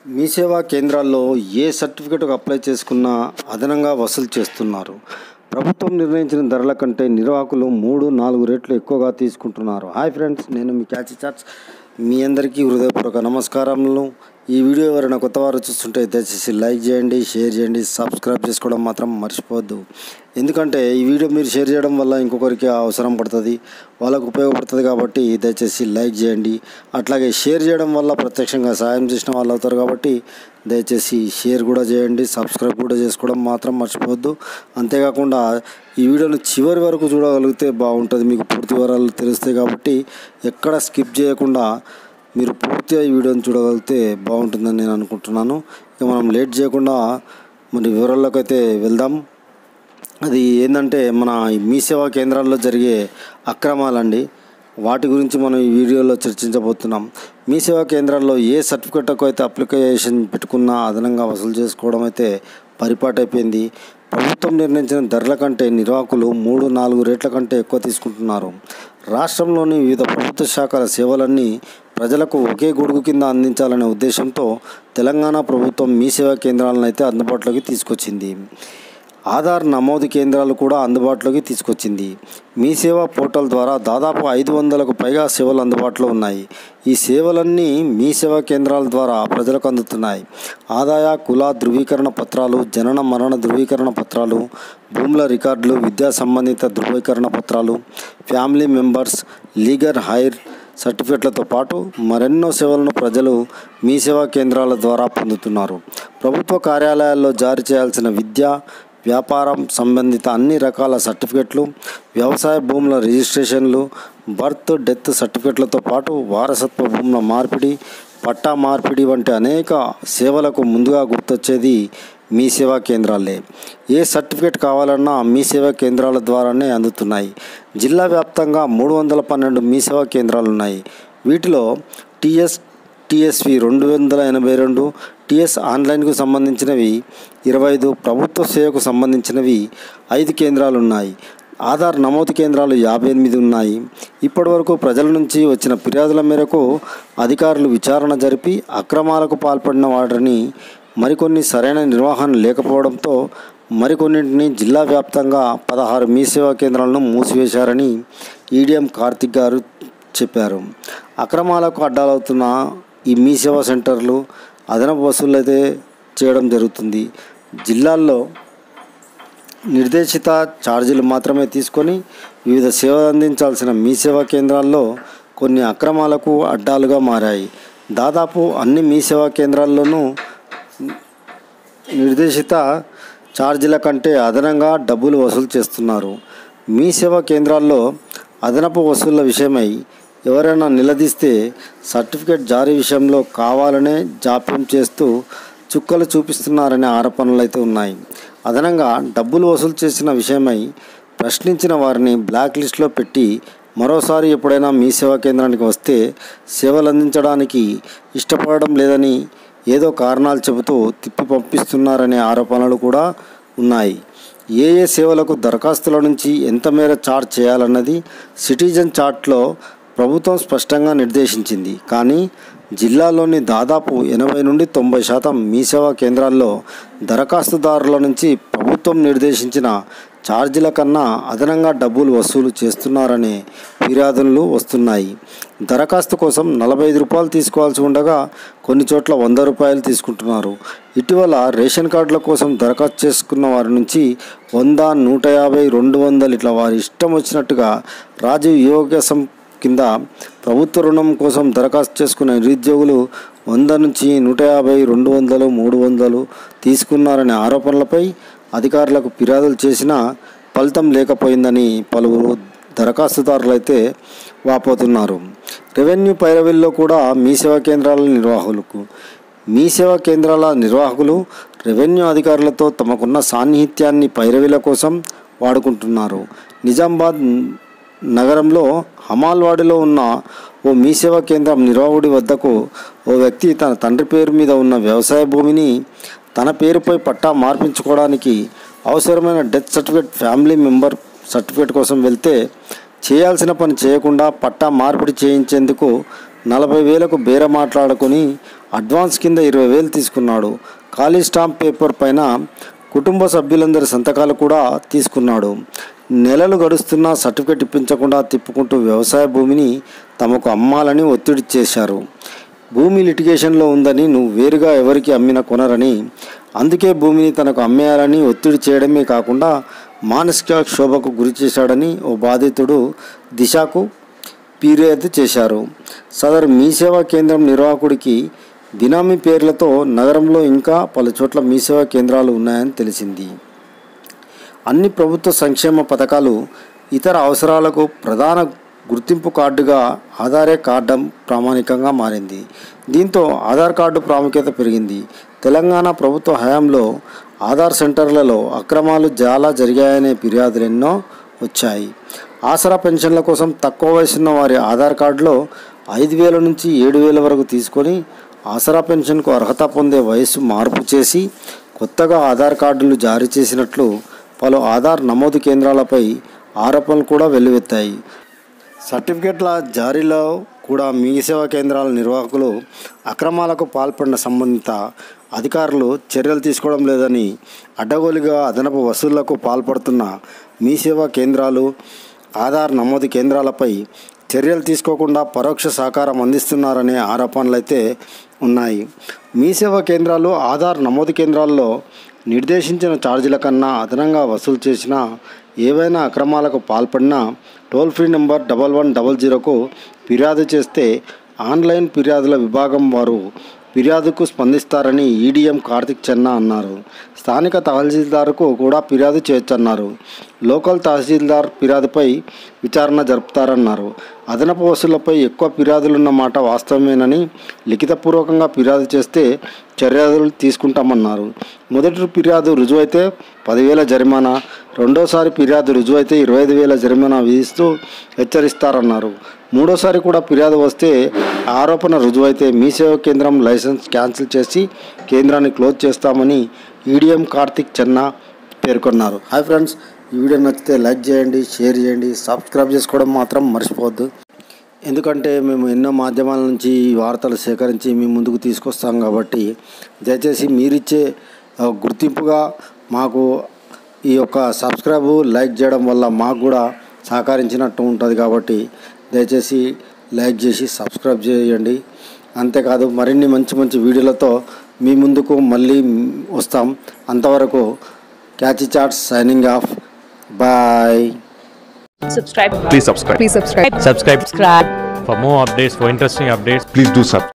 మీ సేవా కేంద్రాల్లో ఏ సర్టిఫికేట్కు అప్లై చేసుకున్నా అదనంగా వసూలు చేస్తున్నారు. ప్రభుత్వం నిర్ణయించిన ధరల కంటే నిర్వాహకులు 3-4 రెట్లు ఎక్కువగా తీసుకుంటున్నారు. హాయ్ ఫ్రెండ్స్, నేను మీ క్యాచీ చాట్స్. మీ అందరికీ హృదయపూర్వక నమస్కారములు. ఈ వీడియో ఎవరైనా కొత్త వారు చూస్తుంటే దయచేసి లైక్ చేయండి, షేర్ చేయండి, సబ్స్క్రైబ్ చేసుకోవడం మాత్రం మర్చిపోవద్దు. ఎందుకంటే ఈ వీడియో మీరు షేర్ చేయడం వల్ల ఇంకొకరికి అవసరం పడుతుంది, వాళ్ళకు ఉపయోగపడుతుంది. కాబట్టి దయచేసి లైక్ చేయండి. అట్లాగే షేర్ చేయడం వల్ల ప్రత్యక్షంగా సాయం చేసిన వాళ్ళు అవుతారు. కాబట్టి దయచేసి షేర్ కూడా చేయండి, సబ్స్క్రైబ్ కూడా చేసుకోవడం మాత్రం మర్చిపోవద్దు. అంతేకాకుండా ఈ వీడియోను చివరి వరకు చూడగలిగితే బాగుంటుంది, మీకు పూర్తి వివరాలు తెలుస్తాయి. కాబట్టి ఎక్కడ స్కిప్ చేయకుండా మీరు పూర్తిగా ఈ వీడియోని చూడగలిగితే బాగుంటుందని నేను అనుకుంటున్నాను. ఇక మనం లేట్ చేయకుండా మరి వివరాల్లోకి అయితే వెళ్దాం. అది ఏంటంటే మన మీ సేవా కేంద్రాల్లో జరిగే అక్రమాలండి. వాటి గురించి మనం ఈ వీడియోలో చర్చించబోతున్నాం. మీ సేవా కేంద్రాల్లో ఏ సర్టిఫికేట్కు అయితే అప్లికేషన్ పెట్టుకున్నా అదనంగా వసూలు చేసుకోవడం అయితే పరిపాటైపోయింది. ప్రభుత్వం నిర్ణయించిన ధరల కంటే నిర్వాహకులు 3-4 రెట్ల కంటే ఎక్కువ తీసుకుంటున్నారు. రాష్ట్రంలోని వివిధ ప్రభుత్వ శాఖల సేవలన్నీ ప్రజలకు ఒకే గొడుగు కింద అందించాలనే ఉద్దేశంతో తెలంగాణ ప్రభుత్వం మీ సేవా కేంద్రాలను అయితే అందుబాటులోకి తీసుకొచ్చింది. ఆధార్ నమోదు కేంద్రాలు కూడా అందుబాటులోకి తీసుకొచ్చింది. మీ సేవా పోర్టల్ ద్వారా దాదాపు 500కు పైగా సేవలు అందుబాటులో ఉన్నాయి. ఈ సేవలన్నీ మీ సేవా కేంద్రాల ద్వారా ప్రజలకు అందుతున్నాయి. ఆదాయ కుల ధృవీకరణ పత్రాలు, జనన మరణ ధృవీకరణ పత్రాలు, భూముల రికార్డులు, విద్యా సంబంధిత ధృవీకరణ పత్రాలు, ఫ్యామిలీ మెంబర్స్, లీగల్ హైర్ సర్టిఫికేట్లతో పాటు మరెన్నో సేవలను ప్రజలు మీ సేవా కేంద్రాల ద్వారా పొందుతున్నారు. ప్రభుత్వ కార్యాలయాల్లో జారీ చేయాల్సిన విద్య, వ్యాపారం సంబంధిత అన్ని రకాల సర్టిఫికెట్లు, వ్యవసాయ భూముల రిజిస్ట్రేషన్లు, బర్త్ డెత్ సర్టిఫికెట్లతో పాటు వారసత్వ భూముల మార్పిడి, పట్టా మార్పిడి వంటి అనేక సేవలకు ముందుగా గుర్తొచ్చేది మీ సేవా కేంద్రాలే. ఏ సర్టిఫికేట్ కావాలన్నా మీ సేవా కేంద్రాల ద్వారానే అందుతున్నాయి. జిల్లా వ్యాప్తంగా 312 మీ సేవా కేంద్రాలు ఉన్నాయి. వీటిలో టీఎస్వి 282, టీఎస్ ఆన్లైన్కు సంబంధించినవి 25, ప్రభుత్వ సేవకు సంబంధించినవి 5 కేంద్రాలు ఉన్నాయి. ఆధార్ నమోదు కేంద్రాలు 58 ఉన్నాయి. ఇప్పటి వరకు ప్రజల నుంచి వచ్చిన ఫిర్యాదుల మేరకు అధికారులు విచారణ జరిపి అక్రమాలకు పాల్పడిన వారిని, మరికొన్ని సరైన నిర్వహణ లేకపోవడంతో మరికొన్నింటిని జిల్లా వ్యాప్తంగా 16 మీ సేవా కేంద్రాలను మూసివేశారని ఈడీఎం కార్తిక్ గారు చెప్పారు. అక్రమాలకు అడ్డాలవుతున్న ఈ మీ సేవా సెంటర్లు అదనపు వసూలు అయితే చేయడం జరుగుతుంది. జిల్లాల్లో నిర్దేశిత ఛార్జీలు మాత్రమే తీసుకొని వివిధ సేవలు అందించాల్సిన మీ సేవా కేంద్రాల్లో కొన్ని అక్రమాలకు అడ్డాలుగా మారాయి. దాదాపు అన్ని మీ సేవా కేంద్రాల్లోనూ నిర్దేశిత ఛార్జీల కంటే అదనంగా డబ్బులు వసూలు చేస్తున్నారు. మీ సేవా కేంద్రాల్లో అదనపు వసూళ్ల విషయమై ఎవరైనా నిలదీస్తే సర్టిఫికేట్ జారీ విషయంలో కావాలనే జాప్యం చేస్తూ చుక్కలు చూపిస్తున్నారనే ఆరోపణలు అయితే ఉన్నాయి. అదనంగా డబ్బులు వసూలు చేసిన విషయమై ప్రశ్నించిన వారిని బ్లాక్ లిస్ట్లో పెట్టి మరోసారి ఎప్పుడైనా మీ సేవా కేంద్రానికి వస్తే సేవలు అందించడానికి ఇష్టపడడం లేదని ఏదో కారణాలు చెబుతూ తిప్పి పంపిస్తున్నారనే ఆరోపణలు కూడా ఉన్నాయి. ఏ సేవలకు దరఖాస్తుల నుంచి ఎంత మేర ఛార్జ్ చేయాలన్నది సిటిజన్ చార్ట్లో ప్రభుత్వం స్పష్టంగా నిర్దేశించింది. కానీ జిల్లాలోని దాదాపు 80-90% మీ సేవా కేంద్రాల్లో దరఖాస్తుదారుల నుంచి ప్రభుత్వం నిర్దేశించిన ఛార్జీల కన్నా అదనంగా డబ్బులు వసూలు చేస్తున్నారనే ఫిర్యాదులు వస్తున్నాయి. దరఖాస్తు కోసం 45 రూపాయలు తీసుకోవాల్సి ఉండగా కొన్ని చోట్ల 100 రూపాయలు తీసుకుంటున్నారు. ఇటీవల రేషన్ కార్డుల కోసం దరఖాస్తు చేసుకున్న వారి నుంచి 100, 150, 200 ఇట్లా వారి ఇష్టం వచ్చినట్టుగా రాజీవ్ యోగసం కింద ప్రభుత్వ రుణం కోసం దరఖాస్తు చేసుకున్న నిరుద్యోగులు 100 నుంచి 150, 200, 300 తీసుకున్నారనే ఆరోపణలపై అధికారులకు ఫిర్యాదులు చేసినా ఫలితం లేకపోయిందని పలువురు దరఖాస్తుదారులు అయితే వాపోతున్నారు. రెవెన్యూ పైరవీల్లో కూడా మీ సేవా కేంద్రాల నిర్వాహకులు రెవెన్యూ అధికారులతో తమకున్న సాన్నిహిత్యాన్ని పైరవీల కోసం వాడుకుంటున్నారు. నిజామాబాద్ నగరంలో హమాల్వాడిలో ఉన్న ఓ మీ సేవా కేంద్రం నిర్వాహకుడి వద్దకు ఓ వ్యక్తి తన తండ్రి పేరు మీద ఉన్న వ్యవసాయ భూమిని తన పేరుపై పట్టా మార్పించుకోవడానికి అవసరమైన death certificate, family member certificate కోసం వెళ్తే చేయాల్సిన పని చేయకుండా పట్టా మార్పిడి చేయించేందుకు 40,000కు బేర మాట్లాడుకొని అడ్వాన్స్ కింద 20,000 తీసుకున్నాడు. ఖాళీ స్టాంప్ పేపర్ పైన కుటుంబ సభ్యులందరి సంతకాలు కూడా తీసుకున్నాడు. నెలలు గడుస్తున్నా సర్టిఫికెట్ ఇప్పించకుండా తిప్పుకుంటూ వ్యవసాయ భూమిని తమకు అమ్మాలని ఒత్తిడి చేశారు. భూమి లిటిగేషన్లో ఉందని, నువ్వు వేరుగా ఎవరికి అమ్మినా కొనరని, అందుకే భూమిని తనకు అమ్మేయాలని ఒత్తిడి చేయడమే కాకుండా మానసిక క్షోభకు గురి చేశాడని ఓ బాధితుడు దిశకు ఫిర్యాదు చేశారు. సదరు మీ సేవా కేంద్రం నిర్వాహకుడికి బినామీ పేర్లతో నగరంలో ఇంకా పలుచోట్ల మీ సేవా కేంద్రాలు ఉన్నాయని తెలిసింది. అన్ని ప్రభుత్వ సంక్షేమ పథకాలు, ఇతర అవసరాలకు ప్రధాన గుర్తింపు కార్డుగా ఆధారే కార్డు ప్రామాణికంగా మారింది. దీంతో ఆధార్ కార్డు ప్రాముఖ్యత పెరిగింది. తెలంగాణ ప్రభుత్వ హయాంలో ఆధార్ సెంటర్లలో అక్రమాలు చాలా జరిగాయనే ఫిర్యాదులు ఎన్నో వచ్చాయి. ఆసరా పెన్షన్ల కోసం తక్కువ వయసున్న వారి ఆధార్ కార్డులో 5,000 నుంచి 7,000 వరకు తీసుకొని ఆసరా పెన్షన్కు అర్హత పొందే వయస్సు మార్పు చేసి కొత్తగా ఆధార్ కార్డులు జారీ చేసినట్లు పలు ఆధార్ నమోదు కేంద్రాలపై ఆరోపణలు కూడా వెల్లువెత్తాయి. సర్టిఫికెట్ల జారీలో కూడా మీ సేవా కేంద్రాల నిర్వాహకులు అక్రమాలకు పాల్పడిన సంబంధిత అధికారులు చర్యలు తీసుకోవడం లేదని, అడ్డగోలుగా అదనపు వసూళ్లకు పాల్పడుతున్న మీ సేవా కేంద్రాలు, ఆధార్ నమోదు కేంద్రాలపై చర్యలు తీసుకోకుండా పరోక్ష సహకారం అందిస్తున్నారనే ఆరోపణలైతే ఉన్నాయి. మీ సేవా కేంద్రాలు, ఆధార్ నమోదు కేంద్రాల్లో నిర్దేశించిన ఛార్జీల కన్నా అదనంగా వసూలు చేసిన, ఏవైనా అక్రమాలకు పాల్పడినా టోల్ ఫ్రీ నెంబర్ 1100కు ఫిర్యాదు చేస్తే ఆన్లైన్ ఫిర్యాదుల విభాగం వారు ఫిర్యాదుకు స్పందిస్తారని ఈడీఎం కార్తిక్ చెన్నా అన్నారు. స్థానిక తహసీల్దార్కు కూడా ఫిర్యాదు చేయొచ్చన్నారు. లోకల్ తహసీల్దార్ ఫిర్యాదుపై విచారణ జరుపుతారన్నారు. అదనపు వసూళ్లపై ఎక్కువ ఫిర్యాదులున్న మాట వాస్తవమేనని, లిఖితపూర్వకంగా ఫిర్యాదు చేస్తే చర్యలు తీసుకుంటామన్నారు. మొదటి ఫిర్యాదు రుజువైతే 10,000 జరిమానా, రెండోసారి ఫిర్యాదు రుజువైతే 25,000 జరిమానా విధిస్తూ హెచ్చరిస్తారన్నారు. మూడోసారి కూడా ఫిర్యాదు వస్తే ఆరోపణ రుజువైతే మీ సేవా కేంద్రం లైసెన్స్ క్యాన్సిల్ చేసి కేంద్రాన్ని క్లోజ్ చేస్తామని ఈడీఎం కార్తిక్ చెన్నా పేర్కొన్నారు. హాయ్ ఫ్రెండ్స్, ఈ వీడియో నచ్చితే లైక్ చేయండి, షేర్ చేయండి, సబ్స్క్రైబ్ చేసుకోవడం మాత్రం మర్చిపోవద్దు. ఎందుకంటే మేము ఎన్నో మాధ్యమాల నుంచి ఈ వార్తలు సేకరించి మీ ముందుకు తీసుకొస్తాం కాబట్టి దయచేసి మీరిచ్చే గుర్తింపుగా మాకు ఈ యొక్క సబ్స్క్రైబ్, లైక్ చేయడం వల్ల మాకు కూడా సహకరించినట్టు ఉంటుంది. కాబట్టి దయచేసి లైక్ చేసి సబ్స్క్రైబ్ చేయండి. అంతేకాదు మరిన్ని మంచి మంచి వీడియోలతో మీ ముందుకు మళ్ళీ వస్తాం. అంతవరకు catchy chats signing off. Bye. Subscribe. Please subscribe. Please subscribe. Subscribe. For more updates, for interesting updates, please do subscribe.